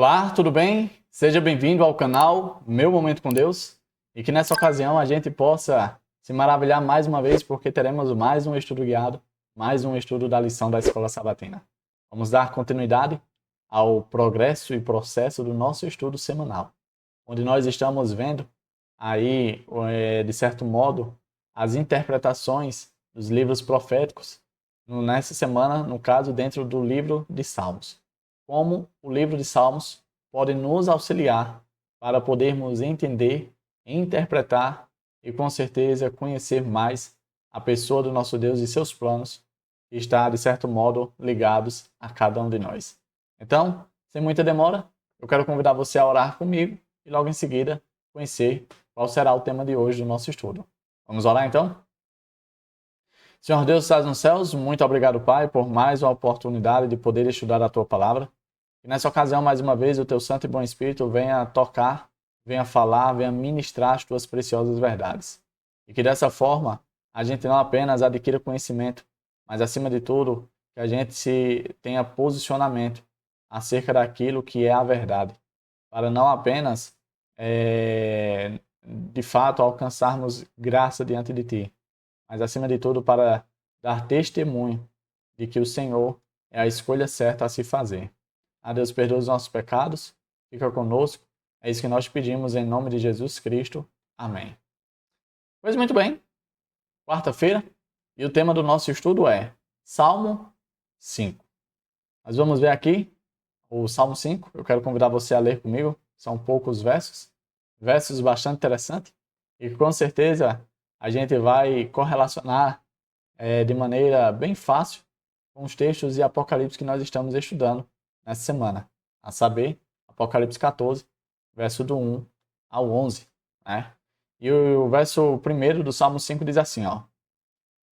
Olá, tudo bem? Seja bem-vindo ao canal Meu Momento com Deus e que nessa ocasião a gente possa se maravilhar mais uma vez porque teremos mais um estudo guiado, mais um estudo da lição da Escola Sabatina. Vamos dar continuidade ao progresso e processo do nosso estudo semanal, onde nós estamos vendo aí, de certo modo, as interpretações dos livros proféticos, nessa semana, no caso, dentro do livro de Salmos. Como o livro de Salmos pode nos auxiliar para podermos entender, interpretar e, com certeza, conhecer mais a pessoa do nosso Deus e seus planos, que está, de certo modo, ligados a cada um de nós. Então, sem muita demora, eu quero convidar você a orar comigo e logo em seguida conhecer qual será o tema de hoje do nosso estudo. Vamos orar então? Senhor Deus que estás nos céus, muito obrigado, Pai, por mais uma oportunidade de poder estudar a Tua Palavra. E nessa ocasião, mais uma vez, o Teu Santo e Bom Espírito venha tocar, venha falar, venha ministrar as Tuas preciosas verdades. E que dessa forma, a gente não apenas adquira conhecimento, mas acima de tudo, que a gente tenha posicionamento acerca daquilo que é a verdade. Para não apenas, de fato, alcançarmos graça diante de Ti, mas acima de tudo para dar testemunho de que o Senhor é a escolha certa a se fazer. A Deus perdoa os nossos pecados, fica conosco, é isso que nós pedimos em nome de Jesus Cristo. Amém. Pois muito bem, quarta-feira, e o tema do nosso estudo é Salmo 5. Nós vamos ver aqui o Salmo 5, eu quero convidar você a ler comigo, são poucos versos bastante interessantes, e com certeza a gente vai correlacionar de maneira bem fácil com os textos de Apocalipse que nós estamos estudando nessa semana, a saber, Apocalipse 14, verso do 1 ao 11. Né? E o verso 1 do Salmo 5 diz assim, ó: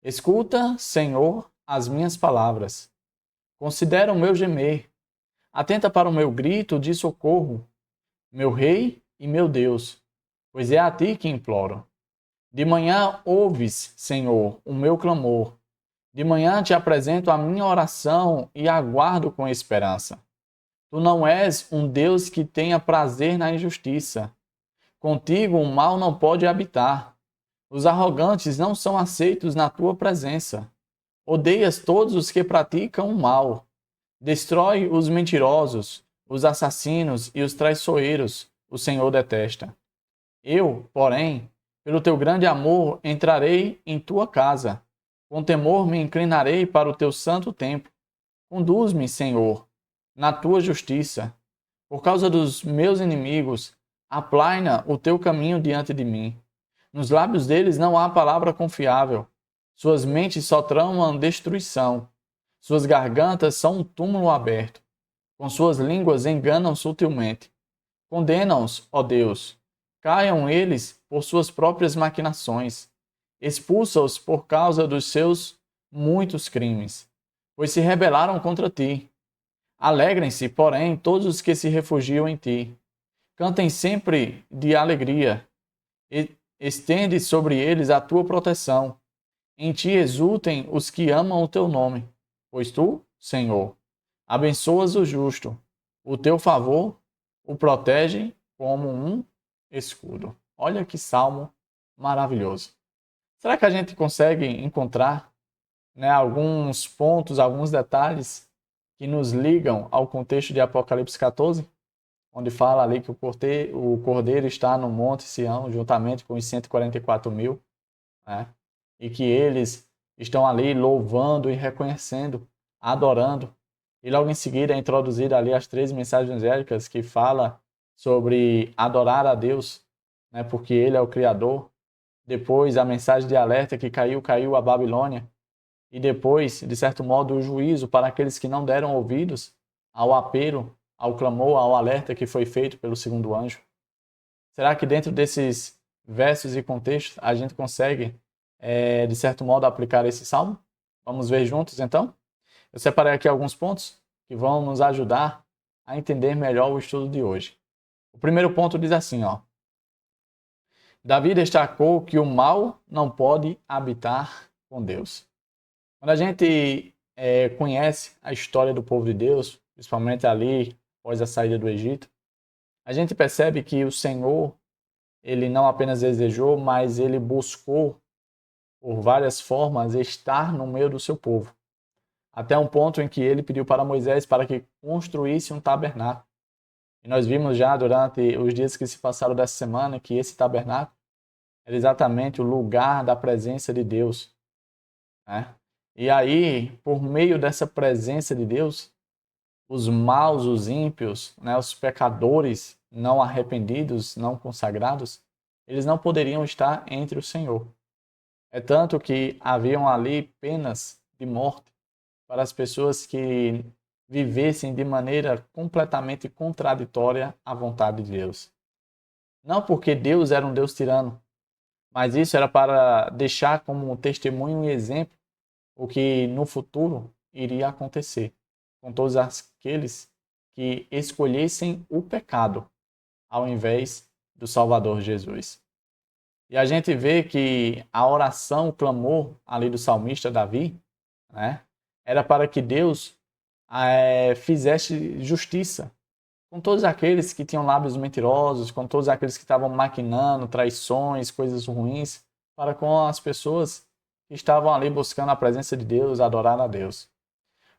Escuta, Senhor, as minhas palavras, considera o meu gemer, atenta para o meu grito de socorro, meu Rei e meu Deus, pois é a Ti que imploro. De manhã ouves, Senhor, o meu clamor. De manhã te apresento a minha oração e aguardo com esperança. Tu não és um Deus que tenha prazer na injustiça. Contigo o mal não pode habitar. Os arrogantes não são aceitos na tua presença. Odeias todos os que praticam o mal. Destrói os mentirosos, os assassinos e os traiçoeiros. O Senhor detesta. Eu, porém, pelo teu grande amor, entrarei em tua casa. Com temor me inclinarei para o teu santo templo. Conduz-me, Senhor, na tua justiça. Por causa dos meus inimigos, aplaina o teu caminho diante de mim. Nos lábios deles não há palavra confiável. Suas mentes só tramam destruição. Suas gargantas são um túmulo aberto. Com suas línguas enganam sutilmente. Condena-os, ó Deus. Caiam eles por suas próprias maquinações. Expulsa-os por causa dos seus muitos crimes, pois se rebelaram contra ti. Alegrem-se, porém, todos os que se refugiam em ti. Cantem sempre de alegria. Estende sobre eles a tua proteção. Em ti exultem os que amam o teu nome, pois tu, Senhor, abençoas o justo. O teu favor o protege como um escudo. Olha que salmo maravilhoso. Será que a gente consegue encontrar, alguns pontos, alguns detalhes que nos ligam ao contexto de Apocalipse 14, onde fala ali que o Cordeiro está no Monte Sião, juntamente com os 144 mil, né? E que eles estão ali louvando e reconhecendo, adorando. E logo em seguida é introduzida ali as 13 mensagens angélicas que fala sobre adorar a Deus, né, porque Ele é o Criador. Depois a mensagem de alerta que caiu a Babilônia. E depois, de certo modo, o juízo para aqueles que não deram ouvidos ao apelo, ao clamor, ao alerta que foi feito pelo segundo anjo. Será que dentro desses versos e contextos a gente consegue, de certo modo, aplicar esse salmo? Vamos ver juntos então? Eu separei aqui alguns pontos que vão nos ajudar a entender melhor o estudo de hoje. O primeiro ponto diz assim, ó: Davi destacou que o mal não pode habitar com Deus. Quando a gente conhece a história do povo de Deus, principalmente ali após a saída do Egito, a gente percebe que o Senhor, ele não apenas desejou, mas ele buscou, por várias formas, estar no meio do seu povo. Até um ponto em que ele pediu para Moisés para que construísse um tabernáculo. E nós vimos já durante os dias que se passaram dessa semana que esse tabernáculo era exatamente o lugar da presença de Deus, né? E aí, por meio dessa presença de Deus, os maus, os ímpios, né, os pecadores não arrependidos, não consagrados, eles não poderiam estar entre o Senhor. É tanto que haviam ali penas de morte para as pessoas que vivessem de maneira completamente contraditória à vontade de Deus. Não porque Deus era um Deus tirano, mas isso era para deixar como um testemunho e exemplo o que no futuro iria acontecer com todos aqueles que escolhessem o pecado ao invés do Salvador Jesus. E a gente vê que a oração, o clamor ali do salmista Davi, né, era para que Deus fizesse justiça com todos aqueles que tinham lábios mentirosos, com todos aqueles que estavam maquinando traições, coisas ruins, para com as pessoas que estavam ali buscando a presença de Deus, adorar a Deus.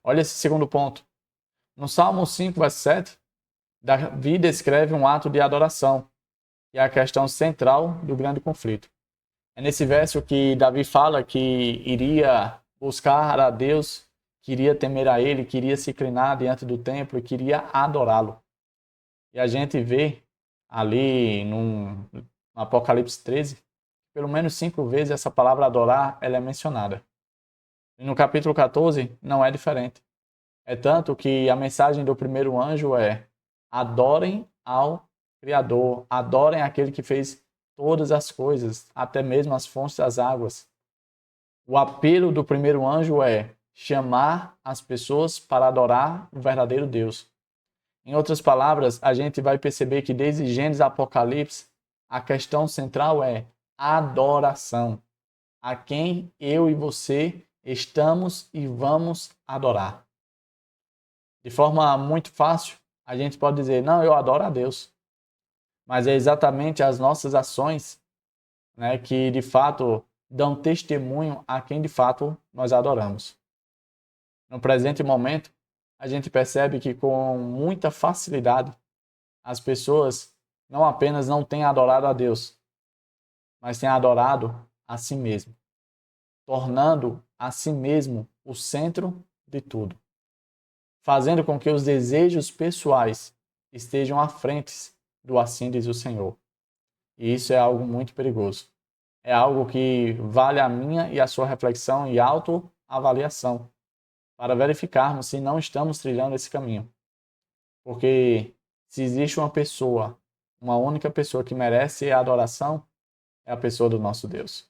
Olha esse segundo ponto. No Salmo 5, verso 7, Davi descreve um ato de adoração, e é a questão central do grande conflito. É nesse verso que Davi fala que iria buscar a Deus, queria temer a Ele, queria se inclinar diante do templo e queria adorá-lo. E a gente vê ali no Apocalipse 13, pelo menos 5 vezes essa palavra adorar ela é mencionada. E no capítulo 14 não é diferente. É tanto que a mensagem do primeiro anjo é: adorem ao Criador, adorem aquele que fez todas as coisas, até mesmo as fontes das águas. O apelo do primeiro anjo é chamar as pessoas para adorar o verdadeiro Deus. Em outras palavras, a gente vai perceber que desde Gênesis a Apocalipse, a questão central é adoração. A quem eu e você estamos e vamos adorar. De forma muito fácil, a gente pode dizer: não, eu adoro a Deus. Mas é exatamente as nossas ações, né, que de fato dão testemunho a quem de fato nós adoramos. No presente momento, a gente percebe que com muita facilidade as pessoas não apenas não têm adorado a Deus, mas têm adorado a si mesmo, tornando a si mesmo o centro de tudo, fazendo com que os desejos pessoais estejam à frente do assim diz o Senhor. E isso é algo muito perigoso. É algo que vale a minha e a sua reflexão e autoavaliação, para verificarmos se não estamos trilhando esse caminho. Porque se existe uma pessoa, uma única pessoa que merece a adoração, é a pessoa do nosso Deus.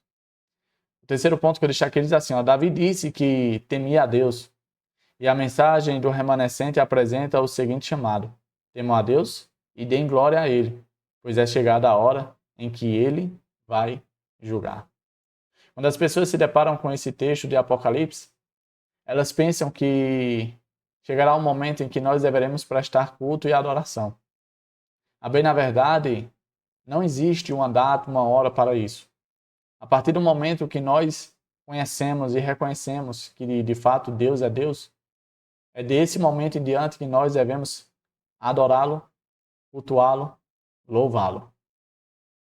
O terceiro ponto que eu deixei aqui diz assim: Davi disse que temia a Deus. E a mensagem do remanescente apresenta o seguinte chamado: temam a Deus e deem glória a Ele, pois é chegada a hora em que Ele vai julgar. Quando as pessoas se deparam com esse texto de Apocalipse, elas pensam que chegará um momento em que nós deveremos prestar culto e adoração. A bem, na verdade, não existe uma data, uma hora para isso. A partir do momento que nós conhecemos e reconhecemos que de fato Deus é Deus, é desse momento em diante que nós devemos adorá-lo, cultuá-lo, louvá-lo.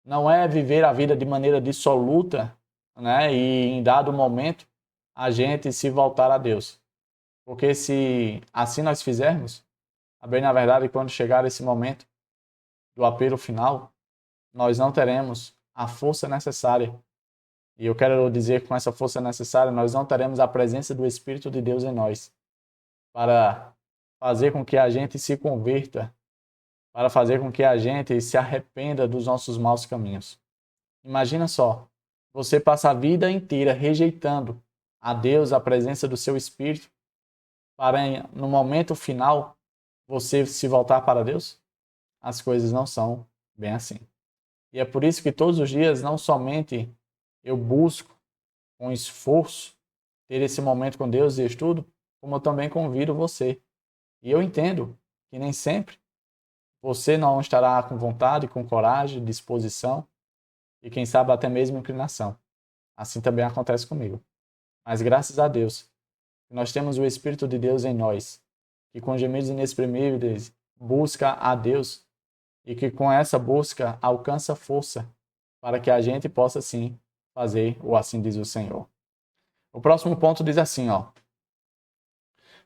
Não é viver a vida de maneira dissoluta, né, e em dado momento a gente se voltar a Deus. Porque se assim nós fizermos, a bem na verdade, quando chegar esse momento do apelo final, nós não teremos a força necessária. E eu quero dizer que com essa força necessária, nós não teremos a presença do Espírito de Deus em nós para fazer com que a gente se converta, para fazer com que a gente se arrependa dos nossos maus caminhos. Imagina só, você passa a vida inteira rejeitando a Deus, a presença do seu Espírito, para no momento final você se voltar para Deus? As coisas não são bem assim. E é por isso que todos os dias não somente eu busco com esforço ter esse momento com Deus e estudo, como eu também convido você. E eu entendo que nem sempre você não estará com vontade, com coragem, disposição e quem sabe até mesmo inclinação. Assim também acontece comigo. Mas graças a Deus, nós temos o Espírito de Deus em nós, que com gemidos inexprimíveis busca a Deus e que com essa busca alcança força para que a gente possa sim fazer o assim diz o Senhor. O próximo ponto diz assim, ó: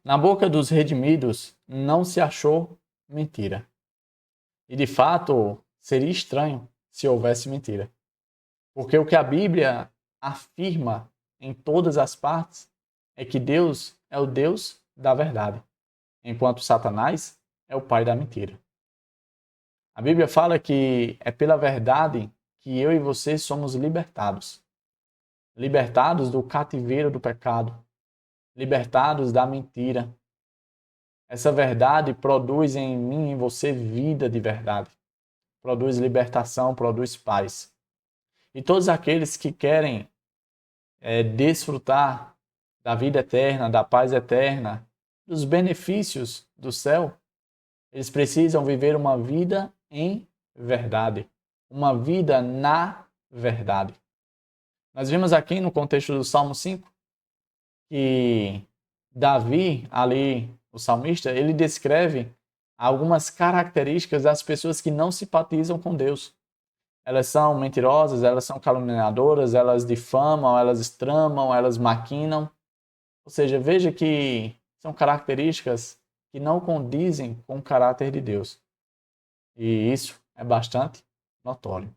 na boca dos redimidos não se achou mentira. E de fato, seria estranho se houvesse mentira. Porque o que a Bíblia afirma em todas as partes é que Deus é o Deus da verdade, enquanto Satanás é o pai da mentira. A Bíblia fala que é pela verdade que eu e você somos libertados. Libertados do cativeiro do pecado, libertados da mentira. Essa verdade produz em mim e em você vida de verdade. Produz libertação, produz paz. E todos aqueles que querem desfrutar da vida eterna, da paz eterna, dos benefícios do céu, eles precisam viver uma vida em verdade, uma vida na verdade. Nós vimos aqui no contexto do Salmo 5 que Davi, ali, o salmista, ele descreve algumas características das pessoas que não simpatizam com Deus. Elas são mentirosas, elas são caluniadoras, elas difamam, elas tramam, elas maquinam. Ou seja, veja que são características que não condizem com o caráter de Deus. E isso é bastante notório.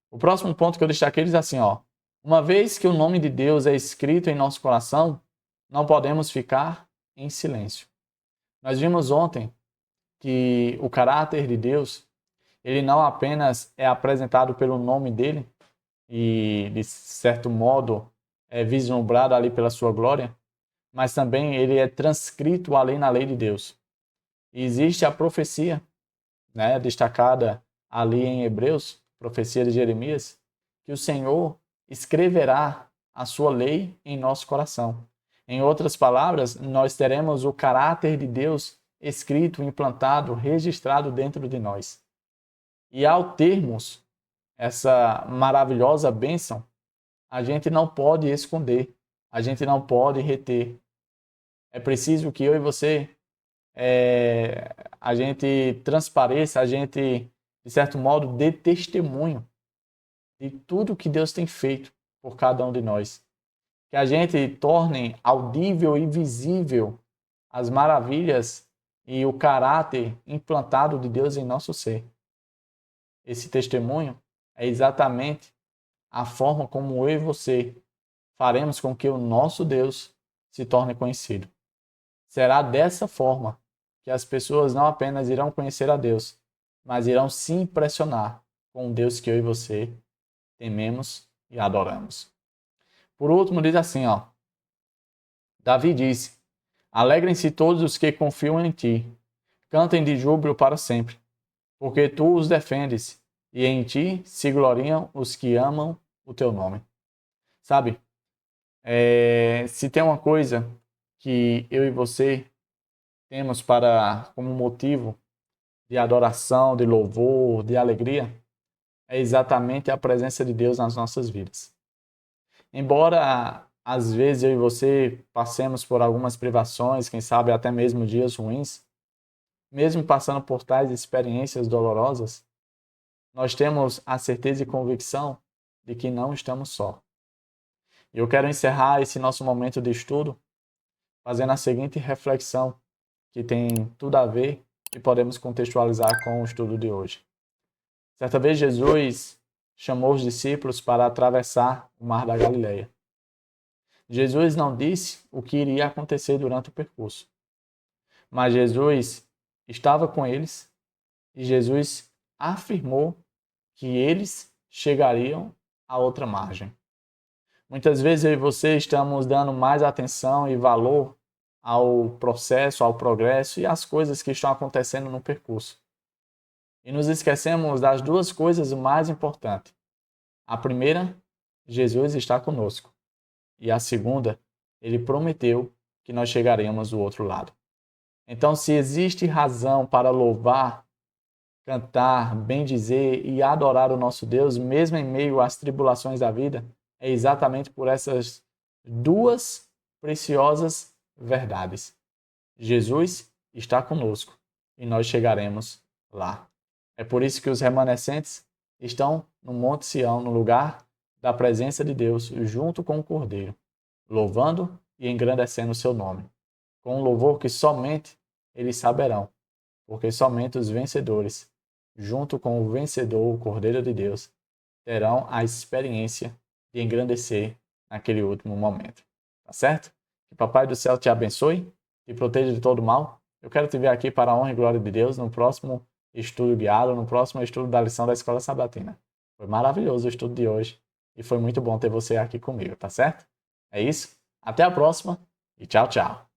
O próximo ponto que eu destaquei diz assim, ó: uma vez que o nome de Deus é escrito em nosso coração, não podemos ficar em silêncio. Nós vimos ontem que o caráter de Deus, ele não apenas é apresentado pelo nome dele e, de certo modo, é vislumbrado ali pela sua glória, mas também ele é transcrito ali na lei de Deus. E existe a profecia, né, destacada ali em Hebreus, profecia de Jeremias, que o Senhor escreverá a sua lei em nosso coração. Em outras palavras, nós teremos o caráter de Deus escrito, implantado, registrado dentro de nós. E ao termos essa maravilhosa bênção, a gente não pode esconder, a gente não pode reter. É preciso que eu e você, a gente transpareça, a gente, de certo modo, dê testemunho de tudo que Deus tem feito por cada um de nós. Que a gente torne audível e visível as maravilhas e o caráter implantado de Deus em nosso ser. Esse testemunho é exatamente a forma como eu e você faremos com que o nosso Deus se torne conhecido. Será dessa forma que as pessoas não apenas irão conhecer a Deus, mas irão se impressionar com o Deus que eu e você tememos e adoramos. Por último, diz assim, ó: Davi disse: alegrem-se todos os que confiam em ti, cantem de júbilo para sempre, porque tu os defendes, e em ti se gloriam os que amam o teu nome. Sabe, se tem uma coisa que eu e você temos como motivo de adoração, de louvor, de alegria, é exatamente a presença de Deus nas nossas vidas. Embora às vezes eu e você passemos por algumas privações, quem sabe até mesmo dias ruins, mesmo passando por tais experiências dolorosas, nós temos a certeza e convicção de que não estamos só. E eu quero encerrar esse nosso momento de estudo fazendo a seguinte reflexão, que tem tudo a ver e podemos contextualizar com o estudo de hoje. Certa vez Jesus chamou os discípulos para atravessar o mar da Galileia. Jesus não disse o que iria acontecer durante o percurso, mas Jesus estava com eles e Jesus afirmou que eles chegariam à outra margem. Muitas vezes eu e você estamos dando mais atenção e valor ao processo, ao progresso e às coisas que estão acontecendo no percurso. E nos esquecemos das duas coisas mais importantes. A primeira, Jesus está conosco. E a segunda, ele prometeu que nós chegaremos do outro lado. Então, se existe razão para louvar, cantar, bendizer e adorar o nosso Deus, mesmo em meio às tribulações da vida, é exatamente por essas duas preciosas verdades. Jesus está conosco e nós chegaremos lá. É por isso que os remanescentes estão no Monte Sião, no lugar da presença de Deus, junto com o Cordeiro, louvando e engrandecendo o seu nome, com um louvor que somente eles saberão, porque somente os vencedores, junto com o vencedor, o Cordeiro de Deus, terão a experiência de engrandecer naquele último momento. Tá certo? Que Papai do céu te abençoe, te proteja de todo mal. Eu quero te ver aqui para a honra e glória de Deus no próximo estudo guiado, no próximo estudo da lição da Escola Sabatina. Foi maravilhoso o estudo de hoje e foi muito bom ter você aqui comigo, tá certo? É isso. Até a próxima e tchau, tchau.